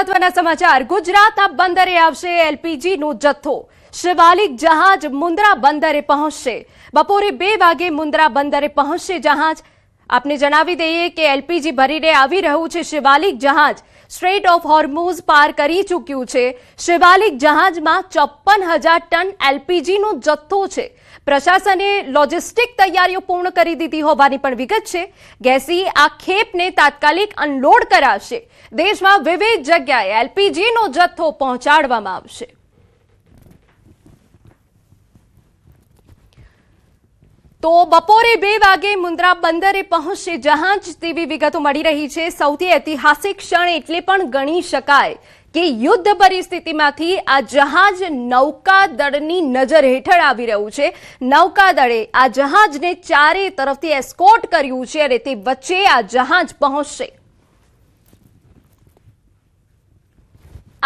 મહત્વના સમાચાર ગુજરાતના બંદરે આવશે એલપીજીનો જથ્થો। શિવાલિક જહાજ મુન્દ્રા બંદરે પહોંચશે। બપોરે 2 વાગે મુન્દ્રા બંદરે પહોંચશે જહાજ। આપને જણાવી દઈએ કે એલપીજી ભરીને આવી રહ્યું છે શિવાલિક જહાજ। સ્ટ્રેટ ઓફ હોર્મુઝ પાર કરી ચૂક્યું છે। શિવાલિક જહાજમાં 54,000 ટન એલપીજીનો જથ્થો છે। પ્રશાસને લોજિસ્ટિક તૈયારીઓ પૂર્ણ કરી દીધી હોવાની પણ વિગત છે। ગેસી આ ખેપને તાત્કાલિક અનલોડ કરાશે। દેશમાં વિવિધ જગ્યાએ એલપીજીનો જથ્થો પહોંચાડવામાં આવશે। તો બપોરે 2 વાગે મુન્દ્રા બંદરે પહોંચશે જહાજ તેવી વિગતો મળી રહી છે। સૌથી ઐતિહાસિક ક્ષણ એટલે પણ ગણી શકાય કે યુદ્ધ પરિસ્થિતિમાંથી આ જહાજ નૌકાદળની નજર હેઠળ આવી રહ્યું છે। નૌકાદળે આ જહાજને ચારે તરફથી એસ્કોર્ટ કર્યું છે અને તે વચ્ચે આ જહાજ પહોંચશે।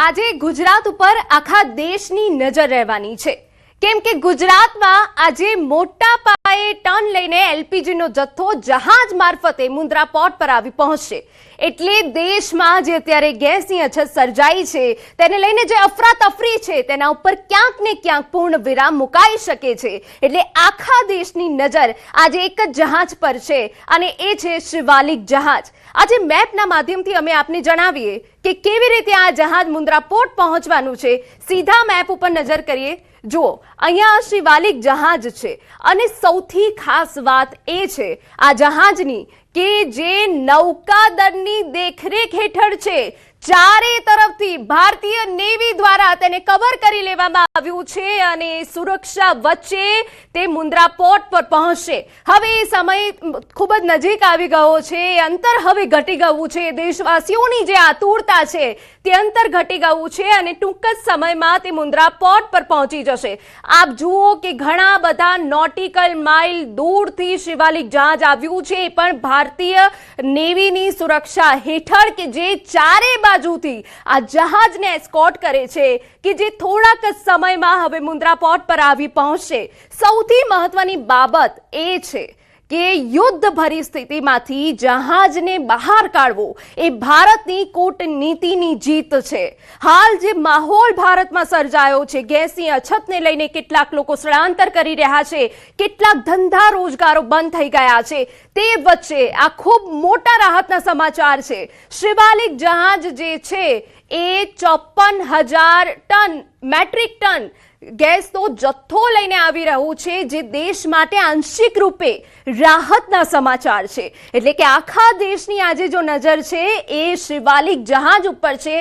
આજે ગુજરાત ઉપર આખા દેશની નજર રહેવાની છે, કેમ કે ગુજરાતમાં આજે મોટા પાયે ટન લઈને એલપીજીનો જથ્થો જહાજ મારફતે મુન્દ્રા પોર્ટ પર આવી પહોંચશે। એટલે દેશમાં જે અત્યારે ગેસની અછત સર્જાઈ છે તેને લઈને જે અફરાતફરી છે તેના ઉપર ક્યાંક ને ક્યાંક પૂર્ણ વિરામ મુકાઈ શકે છે। એટલે આખા દેશની નજર આજે એક જ જહાજ પર છે અને એ છે શિવાલિક જહાજ। આજે મેપના માધ્યમથી અમે આપને જણાવીએ કે કેવી રીતે આ જહાજ મુન્દ્રા પોર્ટ પહોંચવાનું છે। સીધા મેપ ઉપર નજર કરીએ। જો અહીંયા શિવાલિક જહાજ છે અને સૌથી ખાસ વાત એ છે આ જહાજની કે જે નૌકાદળની દેખરેખ હેઠળ છે। ચારે તરફથી ભારતીય નેવી દ્વારા તેને કવર કરી લેવામાં આવ્યું છે અને સુરક્ષા વચ્ચે તે મુન્દ્રા પોર્ટ પર પહોંચશે। હવે એ સમય ખૂબ જ નજીક આવી ગયો છે। અંતર હવે ઘટી ગયું છે। દેશવાસીઓની જે આતુરતા છે તે અંતર ઘટી ગયું છે અને ટૂંક જ સમયમાં તે મુન્દ્રા પોર્ટ પર પહોંચી જશે। આપ જુઓ કે ઘણા બધા નોટિકલ માઇલ દૂરથી શિવાલિક જહાજ આવ્યું છે, પણ ભારતીય નેવીની સુરક્ષા હેઠળ કે જે ચારે બાજુથી આ જહાજને એસ્કોર્ટ કરે છે કે જે થોડાક જ સમયમાં હવે મુન્દ્રા પોર્ટ પર આવી પહોંચશે। સૌથી મહત્વની બાબત એ છે કે યુદ્ધ પરિસ્થિતિમાંથી જહાજને બહાર કાઢવું એ ભારતની કૂટનીતિની જીત છે। હાલ જે માહોલ ભારતમાં સર્જાયો છે, ગેસની અછતને લઈને કેટલાક લોકો સ્થળાંતર કરી રહ્યા છે, કેટલાક ધંધા રોજગારો બંધ થઈ ગયા છે, તે વચ્ચે આ ખૂબ મોટા રાહતના સમાચાર છે। શિવાલિક જહાજ જે છે એ 54,000 ટન મેટ્રિક ટન ગેસનો જથ્થો લઈને આવી રહ્યું છે, જે દેશ માટે આંશિક રૂપે રાહતના સમાચાર છે। એટલે કે આખા દેશની આજે જો નજર છે એ શિવાલિક જહાજ ઉપર છે,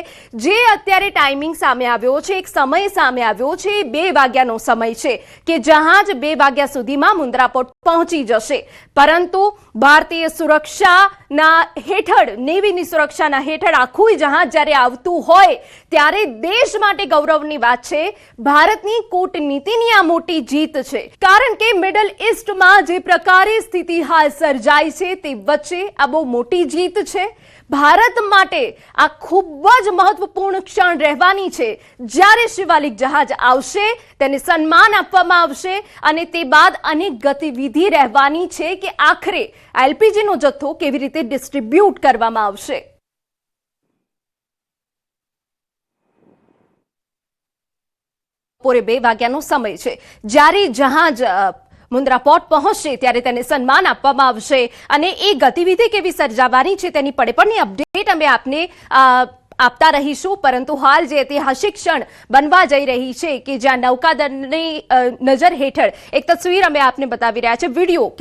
જે અત્યારે ટાઈમિંગ સામે આવ્યો છે, એક સમય સામે આવ્યો છે। 2 વાગ્યાનો સમય છે કે જહાજ 2 વાગ્યા સુધીમાં મુન્દ્રા પોર્ટ પહોંચી જશે, પરંતુ ભારતીય સુરક્ષાના હેઠળ, નેવીની સુરક્ષાના હેઠળ આખું જહાજ જ્યારે આવતું હોય ત્યારે દેશ માટે ગૌરવની વાત છે। ભારતની કૂટનીતિની આ મોટી જીત છે, કારણ કે મિડલ ઈસ્ટમાં જે પ્રકારે સ્થિતિ હાલ સર્જાઈ છે તે વચ્ચે આ બહુ મોટી જીત છે। ભારત માટે આ ખૂબ જ મહત્વપૂર્ણ ક્ષણ રહેવાની છે, જ્યારે શિવાલિક જહાજ આવશે તેને સન્માન આપવામાં આવશે અને તે બાદ અનેક ગતિવિધિ રહેવાની છે કે આખરે એલપીજીનો જથ્થો કેવી રીતે ડિસ્ટ્રીબ્યુટ કરવામાં આવશે। બપોરે 2 વાગ્યાનો સમય છે, જ્યારે જહાજ મુન્દ્રા પોર્ટ પહોંચશે ત્યારે તેને સન્માન આપવામાં આવશે અને એ ગતિવિધિ કેવી સર્જાવાની છે તેની પડપણની અપડેટ અમે આપને આપતા રહીશું। પરંતુ હાલ જે ઐતિહાસિક ક્ષણ બનવા જઈ રહી છે કે જ્યાં નૌકાદળની નજર હેઠળ એક તસવીર અમે આપને બતાવી રહ્યા છે,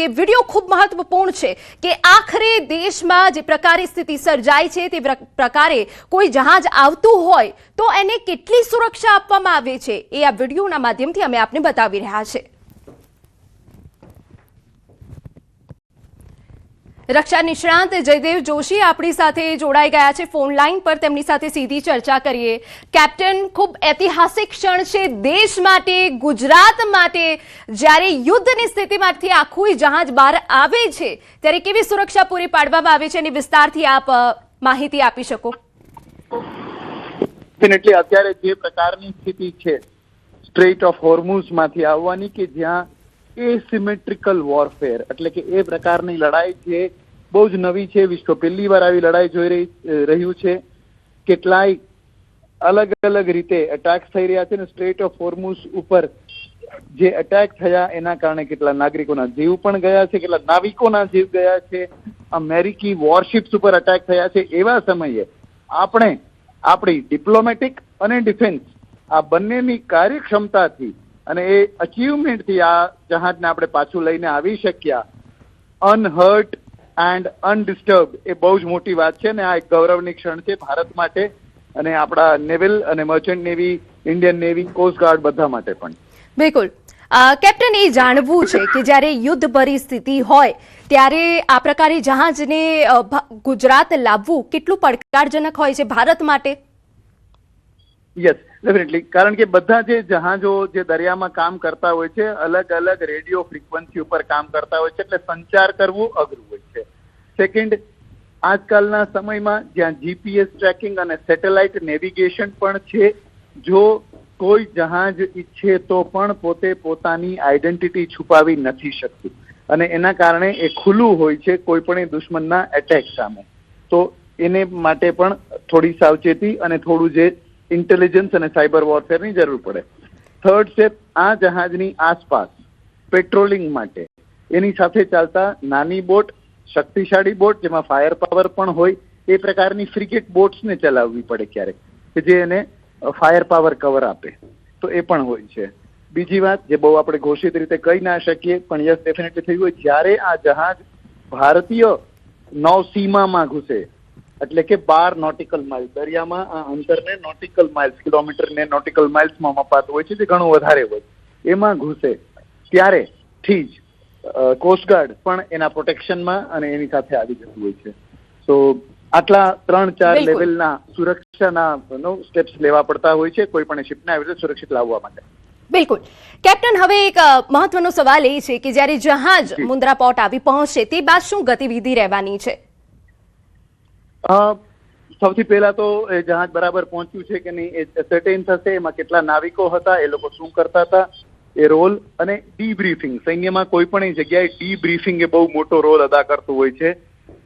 વિડીયો ખૂબ મહત્વપૂર્ણ છે કે આખરે દેશમાં જે પ્રકારે સ્થિતિ સર્જાય છે તે પ્રકારે કોઈ જહાજ આવતું હોય તો એને કેટલી સુરક્ષા આપવામાં આવે છે એ આ વિડીયોના માધ્યમથી અમે આપને બતાવી રહ્યા છે। રક્ષા નિષ્ણાંત જયદેવ જોશી આપણી સાથે જોડાઈ ગયા છે ફોન લાઈન પર, તેમની સાથે સીધી ચર્ચા કરીએ। કેપ્ટન, ખૂબ ઐતિહાસિક ક્ષણ છે દેશ માટે, ગુજરાત માટે। જ્યારે યુદ્ધની સ્થિતિમાંથી આખું જહાજ બહાર આવે છે ત્યારે કેવી સુરક્ષા પૂરી પાડવામાં આવે છે એની વિસ્તારથી આપ માહિતી આપી શકો। ડેફિનેટલી અત્યારે જે પ્રકારની સ્થિતિ છે સ્ટ્રેટ ઓફ હોર્મુઝમાંથી આવવાની કે જ્યાં એસિમેટ્રિકલ વોરફેર એટલે કે એ પ્રકારની લડાઈ છે બહુ જ નવી છે। વિશ્વ પહેલી વાર આવી લડાઈ જોઈ રહ્યું છે। કેટલાય અલગ અલગ રીતે એટેક્સ થઈ રહ્યા છે અને સ્ટ્રેટ ઓફ હોર્મુઝ ઉપર જે એટેક થયા એના કારણે કેટલા નાગરિકોના જીવ પણ ગયા છે, કેટલા નાવિકોના જીવ ગયા છે, અમેરિકી વોરશિપ્સ ઉપર એટેક થયા છે. એવા સમયે આપણે આપણી ડિપ્લોમેટિક અને ડિફેન્સ આ બંનેની કાર્યક્ષમતાથી અને એ અચીવમેન્ટથી આ જહાજને આપણે પાછું લઈને આવી શક્યા અનહર્ટ એન્ડ અનડિસ્ટર્બ, એ બહુ જ મોટી વાત છે અને આ એક ગૌરવની ક્ષણ છે ભારત માટે અને આપણા નેવલ અને merchant navy, Indian navy, coast guard બધા માટે પણ. બિલકુલ. કેપ્ટન, એ જાણવું છે કે જ્યારે યુદ્ધ પરિસ્થિતિ હોય ત્યારે આ પ્રકારે જહાજને ગુજરાત લાવવું કેટલું પડકારજનક હોય છે ભારત માટે? Yes, definitely. કારણ કે બધા જે જહાજો જે દરિયામાં કામ કરતા હોય છે અલગ અલગ રેડિયો ફ્રીક્વન્સી ઉપર કામ કરતા હોય છે, એટલે સંચાર કરવું અઘરું હોય છે. સેકન્ડ, આજકાલના સમયમાં જ્યાં જીપીએસ ટ્રેકિંગ અને સેટેલાઇટ નેવિગેશન પણ છે, જો કોઈ જહાજ ઈચ્છે તો પણ પોતે પોતાની આઈડેન્ટિટી છુપાવી નથી શકતું અને એના કારણે એ ખુલ્લું હોય છે કોઈ પણ દુશ્મનના એટેક સામે. તો એને માટે પણ થોડી સાવચેતી અને થોડું જે ઇન્ટેલિજન્સ અને સાયબર વોરફેરની જરૂર પડે. થર્ડ સ્ટેપ, આ જહાજની આસપાસ પેટ્રોલિંગ માટે એની સાથે ચાલતા નાની બોટ, શક્તિશાળી બોટ જેમાં ફાયર પાવર પણ હોય, એ પ્રકારની ફ્રિગેટ બોટ્સને ચલાવવી પડે ક્યારેક કે જે એને ફાયર પાવર કવર આપે, તો એ પણ હોય છે. બીજી વાત જે બહુ આપણે ઘોષિત રીતે કહી ના શકીએ પણ યસ ડેફિનેટલી થયું હોય, જ્યારે આ જહાજ ભારતીય નૌસીમામાં ઘૂસે એટલે કે 12 નોટિકલ માઇલ્સ, દરિયામાં આ અંતરને નોટિકલ માઇલ્સ, કિલોમીટરને નોટિકલ માઇલ્સમાં મપાતું હોય છે જે ઘણું વધારે હોય, એમાં ઘૂસે ત્યારેથી જ કોસ્ટગાર્ડ પણ એના પ્રોટેક્શનમાં અને એની સાથે આવી જતું હોય છે. તો આટલા 3-4 લેવલના સુરક્ષાના સ્ટેપ્સ લેવા પડતા હોય છે કોઈ પણ શિપને આવી રીતે સુરક્ષિત લાવવા માટે. બિલકુલ. કેપ્ટન, હવે એક મહત્વનો સવાલ એ છે કે જ્યારે જહાજ મુન્દ્રા પોર્ટ આવી પહોંચશે તે બાદ શું ગતિવિધિ રહેવાની છે? સૌથી પહેલા તો એ જહાજ બરાબર પહોંચ્યું છે કે નહીં એ સર્ટેન થશે, એમાં કેટલા નાવિકો હતા, એ લોકો શું કરતા હતા, એ રોલ અને ડીબ્રીફિંગ. સૈન્યમાં કોઈ પણ જગ્યાએ ડીબ્રીફિંગ એ બહુ મોટો રોલ અદા કરતું હોય છે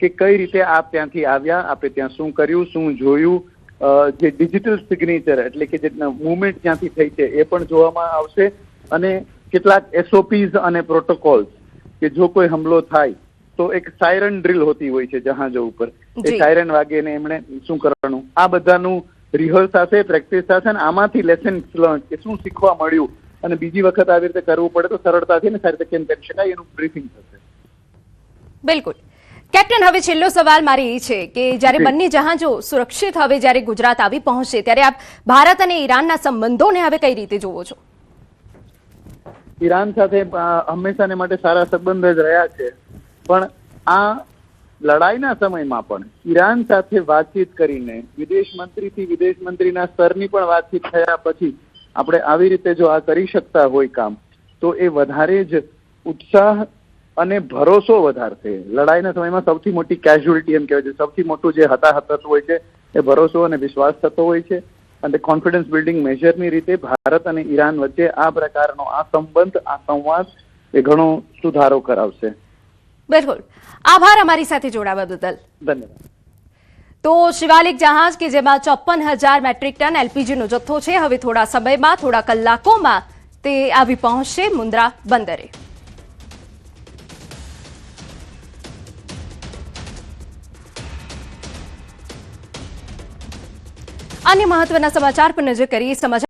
કે કઈ રીતે આપ ત્યાંથી આવ્યા, આપે ત્યાં શું કર્યું, શું જોયું, જે ડિજિટલ સિગ્નેચર એટલે કે જે મુવમેન્ટ ત્યાંથી થઈ છે એ પણ જોવામાં આવશે અને કેટલાક એસઓપીઝ અને પ્રોટોકોલ્સ કે જો કોઈ હુમલો થાય તો એક સાયરન ડ્રીલ હોતી હોય છે જહાજો ઉપર, એ સાયરન વાગે ને એમણે શું કરવાનું, આ બધાનું રિહર્સ સાથે, પ્રેક્ટિસ સાથે અને આમાંથી લેસન્સ લર્ન કે શું શીખવા મળ્યું અને બીજી વખત આવી રીતે કરવું પડે તો સરળતાથી ને સારી રીતે કેમ કરી શકાય એનું બ્રીફિંગ થશે. બિલકુલ. કેપ્ટન, હવે છેલ્લો સવાલ મારે એ છે કે જ્યારે બંને જહાજો સુરક્ષિત હવે જ્યારે ગુજરાત આવી પહોંચશે ત્યારે આપ ભારત અને ઈરાનના સંબંધોને હવે કઈ રીતે જોવો છો? ઈરાન સાથે હંમેશાને માટે સારા સંબંધ જ રહ્યા છે, પણ આ લડાઈના સમયમાં પણ ઈરાન સાથે વાતચીત કરીને વિદેશ મંત્રીના સ્તરની પણ વાતચીત થયા પછી આપણે આવી રીતે જો આ કરી શકતા હોય કામ તો એ વધારે જ ઉત્સાહ અને ભરોસો વધારશે. લડાઈના સમયમાં સૌથી મોટી કેઝ્યુઅલિટી એમ કહેવાય છે, સૌથી મોટું જે હતાહત થતું હોય છે એ ભરોસો અને વિશ્વાસ થતો હોય છે અને કોન્ફિડન્સ બિલ્ડિંગ મેજરની રીતે ભારત અને ઈરાન વચ્ચે આ પ્રકારનો આ સંબંધ, આ સંવાદ એ ઘણો સુધારો કરાવશે. બિલકુલ. આભાર અમારી સાથે જોડાવા બદલ. ધન્યવાદ. તો શિવાલિક જહાજ કે જેમાં 54,000 મેટ્રિક ટન એલપીજીનો જથ્થો છે હવે થોડા સમયમાં, થોડા કલાકોમાં તે આવી પહોંચશે મુન્દ્રા બંદરે. અન્ય મહત્વના સમાચાર પર નજર કરીએ. સમાચાર